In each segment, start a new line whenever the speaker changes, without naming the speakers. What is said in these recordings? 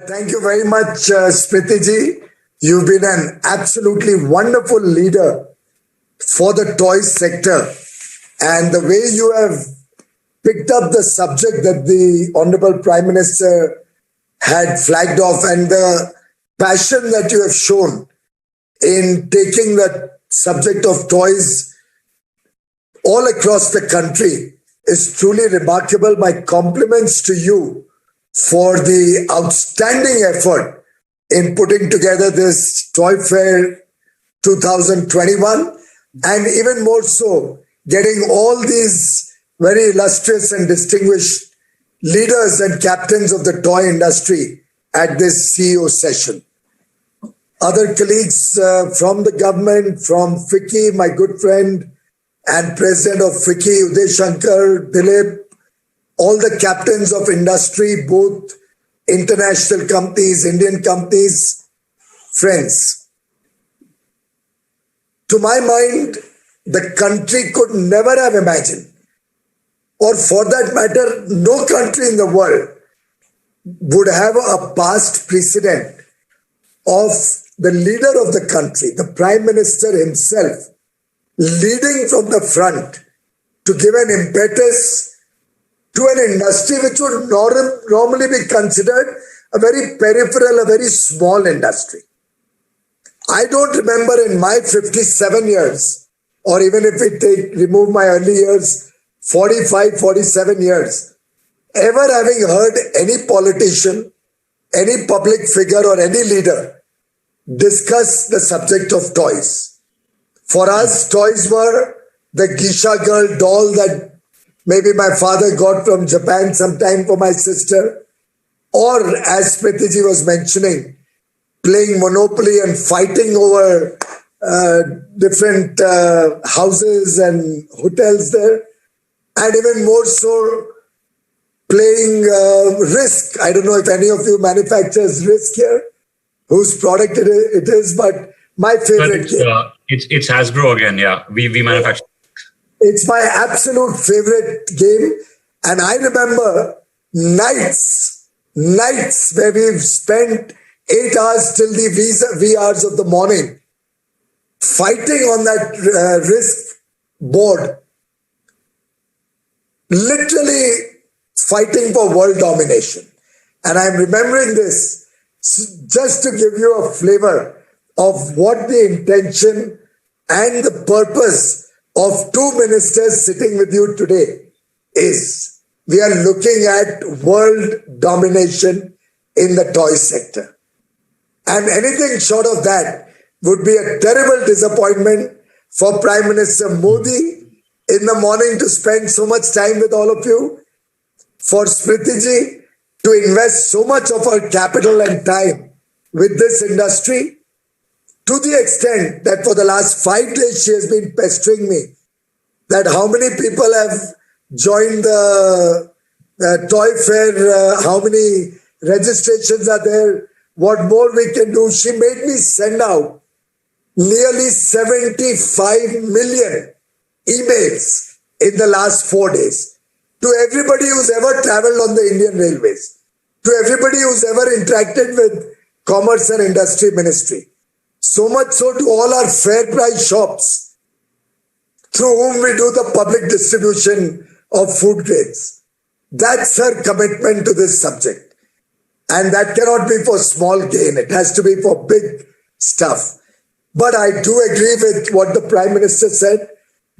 Thank you very much, Smriti ji. You've been an absolutely wonderful leader for the toys sector. And the way you have picked up the subject that the Honorable Prime Minister had flagged off and the passion that you have shown in taking the subject of toys all across the country is truly remarkable. My compliments to you for the outstanding effort in putting together this Toy Fair 2021 and even more so getting all these very illustrious and distinguished leaders and captains of the toy industry at this CEO session. Other colleagues from the government, from FICCI, my good friend and president of FICCI, Uday Shankar, Dilip, all the captains of industry, both international companies, Indian companies, friends. To my mind, the country could never have imagined, or for that matter, no country in the world would have a past precedent of the leader of the country, the Prime Minister himself, leading from the front to give an impetus to an industry which would normally be considered a very peripheral, a very small industry. I don't remember in my 57 years, or even if we remove my early years, 45, 47 years, ever having heard any politician, any public figure or any leader discuss the subject of toys. For us, toys were the Geisha girl doll that maybe my father got from Japan sometime for my sister, or as Smriti was mentioning, playing Monopoly and fighting over different houses and hotels there, and even more so playing Risk. I don't know if any of you manufactures Risk here, whose product it is, but my favorite game.
It's Hasbro again, yeah. We manufacture.
It's my absolute favorite game. And I remember nights where we've spent 8 hours till the wee hours of the morning fighting on that Risk board, literally fighting for world domination. And I'm remembering this just to give you a flavor of what the intention and the purpose of two ministers sitting with you today is. We are looking at world domination in the toy sector. And anything short of that would be a terrible disappointment for Prime Minister Modi in the morning to spend so much time with all of you, for Smriti ji to invest so much of her capital and time with this industry, to the extent that for the last 5 days she has been pestering me that how many people have joined the toy fair, how many registrations are there, what more we can do. She made me send out nearly 75 million emails in the last 4 days to everybody who's ever traveled on the Indian Railways, to everybody who's ever interacted with Commerce and Industry Ministry. So much so to all our fair price shops through whom we do the public distribution of food grains. That's her commitment to this subject. And that cannot be for small gain. It has to be for big stuff. But I do agree with what the Prime Minister said.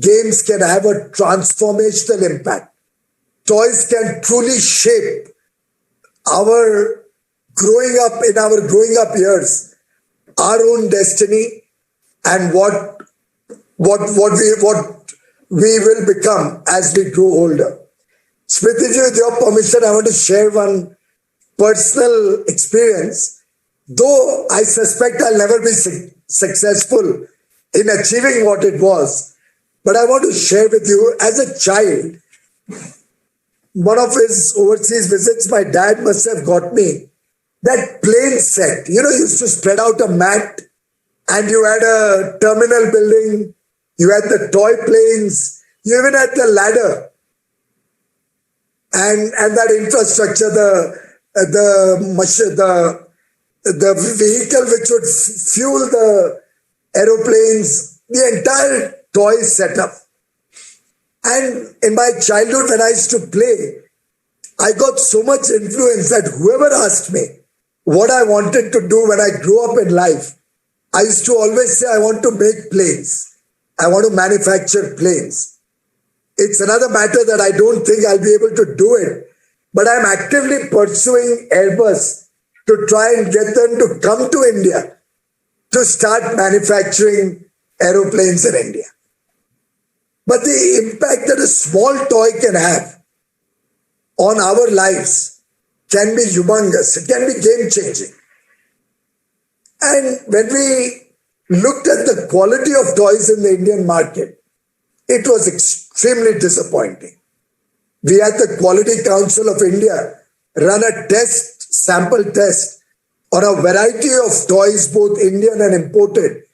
Games can have a transformational impact. Toys can truly shape our growing up years, our own destiny, and what we will become as we grow older. Smriti ji, with your permission, I want to share one personal experience. Though I suspect I'll never be successful in achieving what it was, but I want to share with you, as a child, one of his overseas visits, my dad must have got me that plane set. You used to spread out a mat and you had a terminal building, you had the toy planes, you even had the ladder and that infrastructure, the the vehicle which would fuel the aeroplanes, the entire toy setup. And in my childhood, when I used to play, I got so much influence that whoever asked me what I wanted to do when I grew up in life, I used to always say, I want to make planes. I want to manufacture planes. It's another matter that I don't think I'll be able to do it, but I'm actively pursuing Airbus to try and get them to come to India to start manufacturing aeroplanes in India. But the impact that a small toy can have on our lives can be humongous. It can be game-changing. And when we looked at the quality of toys in the Indian market, it was extremely disappointing. We had the Quality Council of India run a sample test on a variety of toys, both Indian and imported.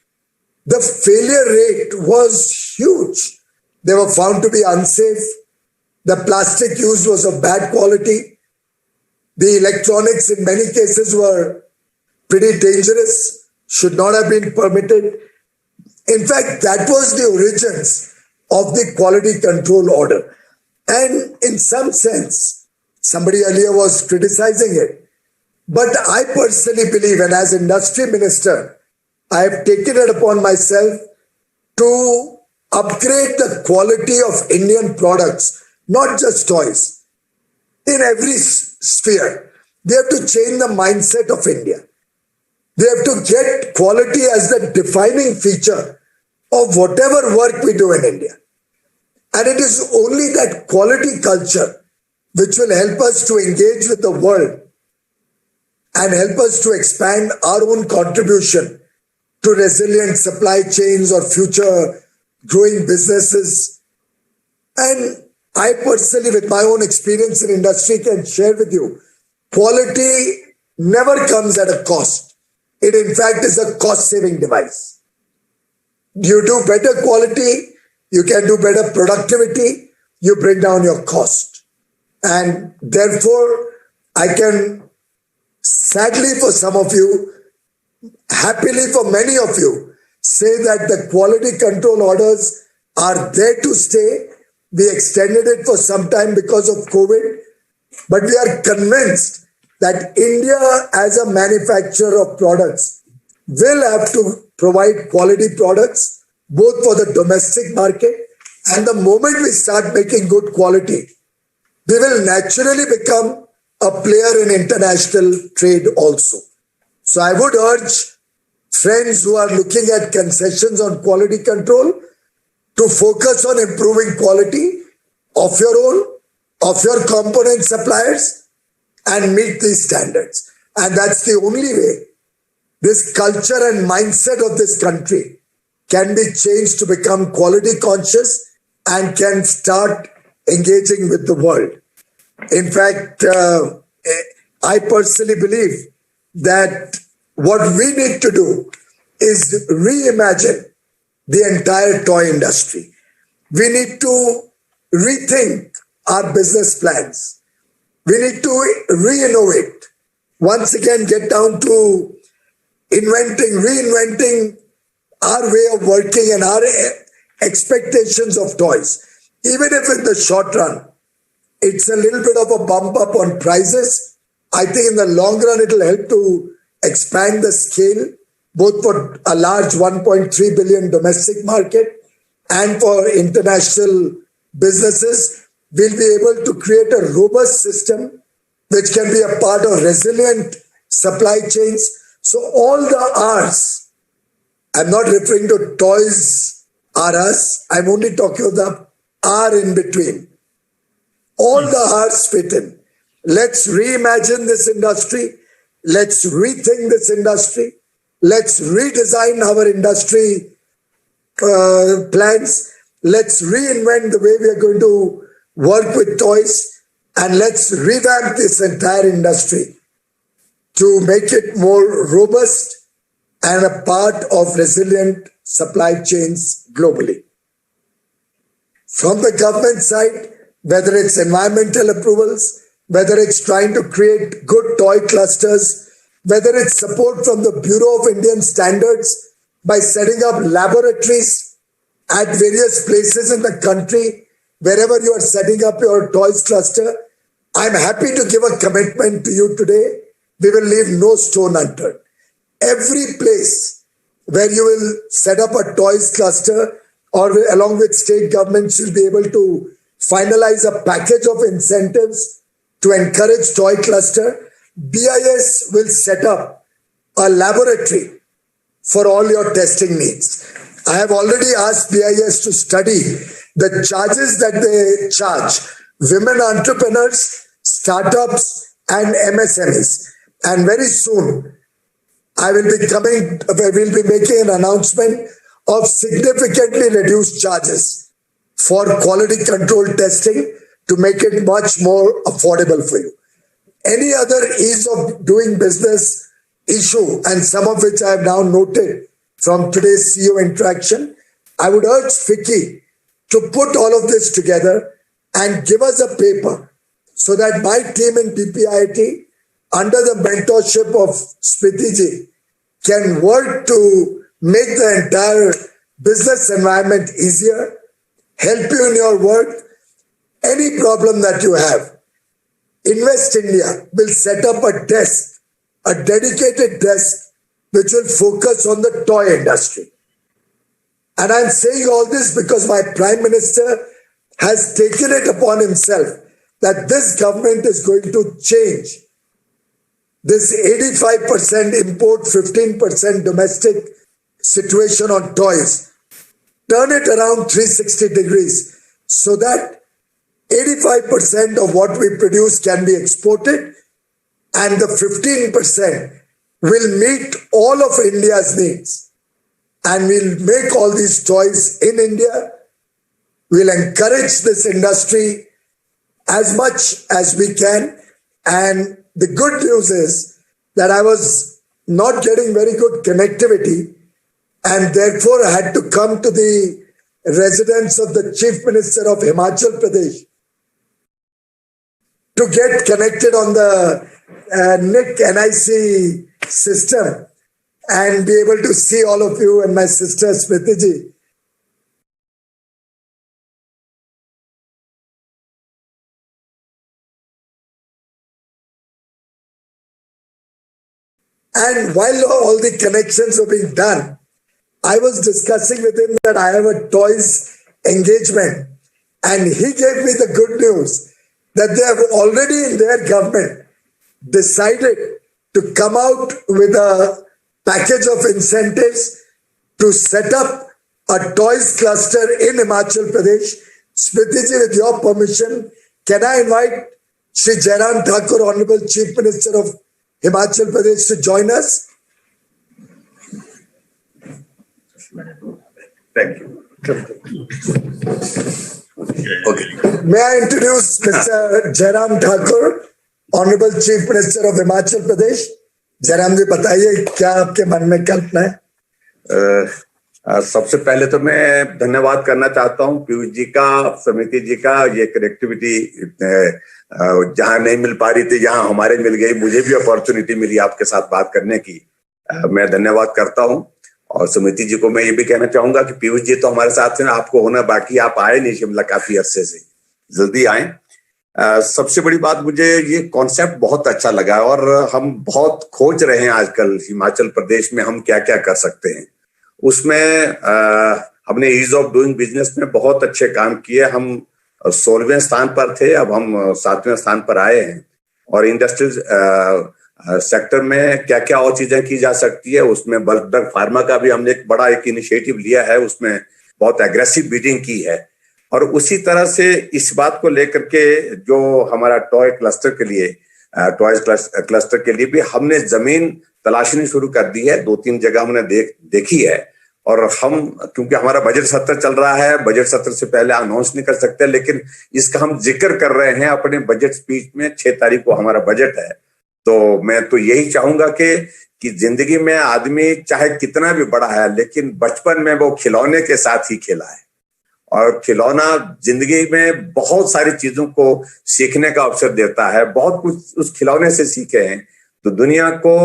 The failure rate was huge. They were found to be unsafe. The plastic used was of bad quality. The electronics in many cases were pretty dangerous, should not have been permitted. In fact, that was the origins of the quality control order. And in some sense, somebody earlier was criticizing it. But I personally believe, and as industry minister, I have taken it upon myself to upgrade the quality of Indian products, not just toys, in every sphere. They have to change the mindset of India. They have to get quality as the defining feature of whatever work we do in India. And it is only that quality culture which will help us to engage with the world and help us to expand our own contribution to resilient supply chains or future growing businesses. And I personally, with my own experience in industry, can share with you, quality never comes at a cost. It in fact is a cost-saving device. You do better quality, you can do better productivity, you bring down your cost. And therefore, I can sadly for some of you, happily for many of you, say that the quality control orders are there to stay. We extended it for some time because of COVID, but we are convinced that India as a manufacturer of products will have to provide quality products both for the domestic market, and the moment we start making good quality, we will naturally become a player in international trade also. So I would urge friends who are looking at concessions on quality control to focus on improving quality of your own, of your component suppliers, and meet these standards. And that's the only way this culture and mindset of this country can be changed to become quality conscious and can start engaging with the world. In fact, I personally believe that what we need to do is reimagine the entire toy industry. We need to rethink our business plans. We need to re-innovate. Once again, get down to reinventing our way of working and our expectations of toys. Even if in the short run, it's a little bit of a bump up on prices, I think in the long run, it'll help to expand the scale, both for a large 1.3 billion domestic market and for international businesses. We'll be able to create a robust system which can be a part of resilient supply chains. So all the R's, I'm not referring to Toys R Us, I'm only talking of the R in between. All the R's fit in. Let's reimagine this industry. Let's rethink this industry. Let's redesign our industry plans. Let's reinvent the way we are going to work with toys. And let's revamp this entire industry to make it more robust and a part of resilient supply chains globally. From the government side, whether it's environmental approvals, whether it's trying to create good toy clusters, whether it's support from the Bureau of Indian Standards by setting up laboratories at various places in the country, wherever you are setting up your toys cluster. I'm happy to give a commitment to you today. We will leave no stone unturned. Every place where you will set up a toys cluster or along with state governments, you'll be able to finalize a package of incentives to encourage toy cluster. BIS will set up a laboratory for all your testing needs. I have already asked BIS to study the charges that they charge women entrepreneurs, startups, and MSMEs. And very soon, we'll be making an announcement of significantly reduced charges for quality control testing to make it much more affordable for you. Any other ease of doing business issue, and some of which I have now noted from today's CEO interaction, I would urge FICCI to put all of this together and give us a paper so that my team in PPIIT, under the mentorship of Smriti ji, can work to make the entire business environment easier, help you in your work. Any problem that you have, Invest India will set up a desk, a dedicated desk, which will focus on the toy industry. And I'm saying all this because my Prime Minister has taken it upon himself that this government is going to change this 85% import, 15% domestic situation on toys, turn it around 360 degrees so that 85% of what we produce can be exported and the 15% will meet all of India's needs. And we'll make all these toys in India. We'll encourage this industry as much as we can. And the good news is that I was not getting very good connectivity, and therefore I had to come to the residence of the Chief Minister of Himachal Pradesh to get connected on the NIC system and be able to see all of you and my sister Smriti ji. And while all the connections were being done, I was discussing with him that I have a toys engagement, and he gave me the good news that they have already in their government decided to come out with a package of incentives to set up a toys cluster in Himachal Pradesh. Smriti ji, with your permission, can I invite Shri Jairam Thakur, Honorable Chief Minister of Himachal Pradesh, to join us?
Thank you.
Okay. May I introduce Mr. Jairam Thakur, Honorable Chief Minister of Himachal Pradesh? Jairam जी बताइए क्या आपके मन में कल्पना है?
सबसे पहले तो मैं धन्यवाद करना चाहता हूं पीयूष जी का, समिति जी का। ये कनेक्टिविटी जहां नहीं मिल पा रही थी, जहां हमारे मिल गई, मुझे भी अपॉर्चुनिटी मिली आपके साथ बात करने की। मैं धन्यवाद करता हूं। और समिति जी को मैं ये भी कहना चाहूंगा कि पीयूष जी तो हमारे साथ हैं, आपको होना बाकी, आप आए नहीं शिमला काफी अरसे से, जल्दी आए। सबसे बड़ी बात, मुझे ये कॉन्सेप्ट बहुत अच्छा लगा और हम बहुत खोज रहे हैं आजकल हिमाचल प्रदेश में हम क्या क्या कर सकते हैं। उसमें हमने ईज ऑफ डूइंग बिजनेस में बहुत अच्छे काम किए। हम 16वें स्थान पर थे, अब हम 7वें स्थान पर आए हैं। और इंडस्ट्रीज सेक्टर में क्या क्या और चीजें की जा सकती है, उसमें बल्क ड्रग फार्मा का भी हमने एक बड़ा इनिशिएटिव लिया है, उसमें बहुत एग्रेसिव बिडिंग की है। और उसी तरह से इस बात को लेकर के जो हमारा टॉय क्लस्टर के लिए, टॉयज क्लस्टर के लिए भी हमने जमीन तलाशनी शुरू कर दी है। 2-3 जगह हमने देखी है। और हम, क्योंकि हमारा बजट सत्र चल रहा है, बजट सत्र से पहले अनाउंस नहीं कर सकते, लेकिन इसका हम जिक्र कर रहे हैं अपने बजट स्पीच में। 6 तारीख को हमारा बजट है। तो मैं तो यही चाहूंगा कि जिंदगी में आदमी चाहे कितना भी बड़ा है, लेकिन बचपन में वो खिलौने के साथ ही खेला है। और खिलौना जिंदगी में बहुत सारी चीजों को सीखने का अवसर देता है। बहुत कुछ उस खिलौने से सीखे हैं। तो दुनिया को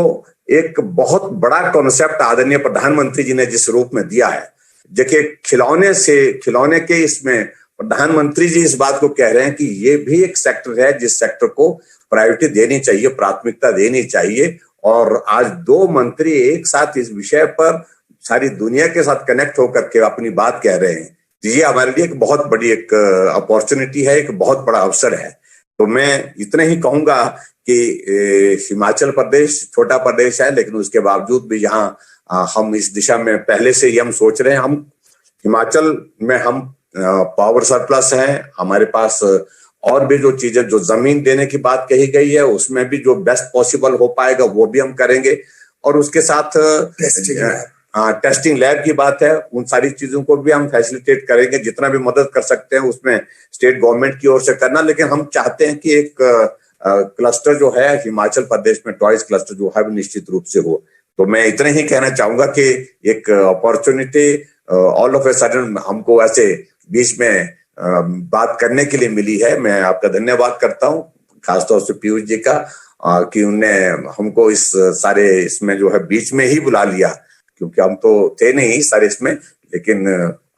एक बहुत बड़ा कॉन्सेप्ट आदरणीय प्रधानमंत्री जी ने जिस रूप में दिया है, देखिए खिलौने के इसमें प्रधानमंत्री जी इस बात को कह रहे हैं कि ये भी एक सेक्टर है जिस सेक्टर को प्रायोरिटी देनी चाहिए, प्राथमिकता देनी चाहिए। और आज 2 मंत्री एक साथ इस विषय पर सारी दुनिया के साथ कनेक्ट होकर के अपनी बात कह रहे हैं। ये हमारे लिए एक बहुत बड़ी एक अपॉर्चुनिटी है, एक बहुत बड़ा अवसर है। तो मैं इतना ही कहूंगा कि हिमाचल प्रदेश छोटा प्रदेश है, लेकिन उसके बावजूद भी यहाँ हम इस दिशा में पहले से ही हम सोच रहे हैं। हम हिमाचल में हम पावर सरप्लस है, हमारे पास और भी जो चीजें, जो जमीन देने की बात कही गई है उसमें भी जो बेस्ट पॉसिबल हो पाएगा वो भी हम करेंगे। और उसके साथ टेस्टिंग लैब की बात है, उन सारी चीजों को भी हम फैसिलिटेट करेंगे, जितना भी मदद कर सकते हैं उसमें स्टेट गवर्नमेंट की ओर से करना। लेकिन हम चाहते हैं कि एक क्लस्टर जो है हिमाचल प्रदेश में, टॉयज क्लस्टर जो है निश्चित रूप से हो। तो मैं इतना ही कहना चाहूंगा कि एक opportunity all of a sudden हमको ऐसे बीच में बात करने के लिए मिली है। मैं आपका धन्यवाद करता हूँ, खासतौर से पीयूष जी का, कि उनने हमको इस सारे इसमें जो है बीच में ही बुला लिया, क्योंकि हम तो थे नहीं सारे इसमें। लेकिन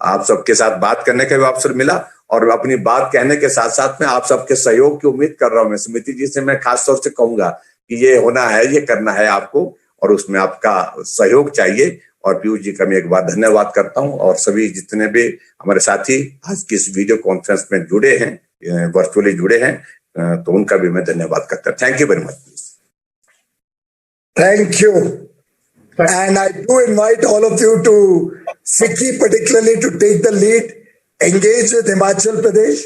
आप सबके साथ बात करने का भी अवसर मिला और अपनी बात कहने के साथ साथ में आप सबके सहयोग की उम्मीद कर रहा हूँ। मैं समिति जी से मैं खासतौर से कहूंगा कि ये होना है, ये करना है आपको, और उसमें आपका सहयोग चाहिए। और पीयूष जी का मैं एक बार धन्यवाद करता हूं, और सभी जितने भी हमारे साथी आज की इस वीडियो कॉन्फ्रेंस में जुड़े हैं, वर्चुअली जुड़े हैं, तो उनका भी मैं धन्यवाद करता हूं। Thank you very much.
Thank you. And I do invite all of you to, Sikhi particularly, to take the lead, engage with Himachal Pradesh,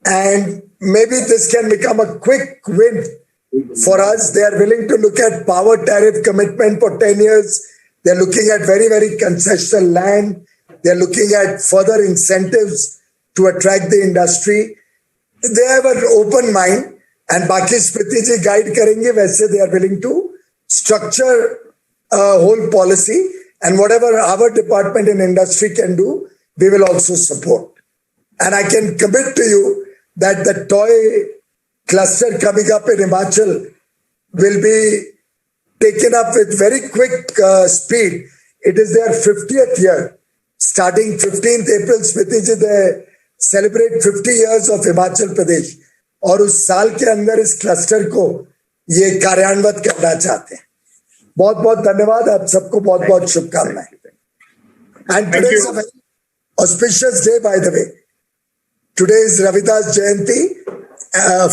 and maybe this can become a quick win for us. They are willing to look at power tariff commitment for 10 years. They're looking at very, very concessional land. They're looking at further incentives to attract the industry. They have an open mind, and Baki Smriti ji guide karenge, वैसे they are willing to structure a whole policy, and whatever our department in industry can do, we will also support. And I can commit to you that the toy cluster coming up in Himachal will be taken up with very quick speed. It is their 50th year. Starting 15th April, Smriti ji, they celebrate 50 years of Himachal Pradesh. और उस साल के अंदर इस cluster को ये कार्यान्वित करना चाहते हैं। बहुत बहुत धन्यवाद, आप सबको बहुत बहुत शुभकामनाएं। And today is a very auspicious day, by the way. Today is Ravidas Jayanti,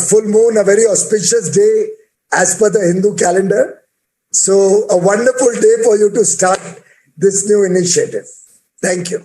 full moon, a very auspicious day as per the Hindu calendar. So a wonderful day for you to start this new initiative. Thank you.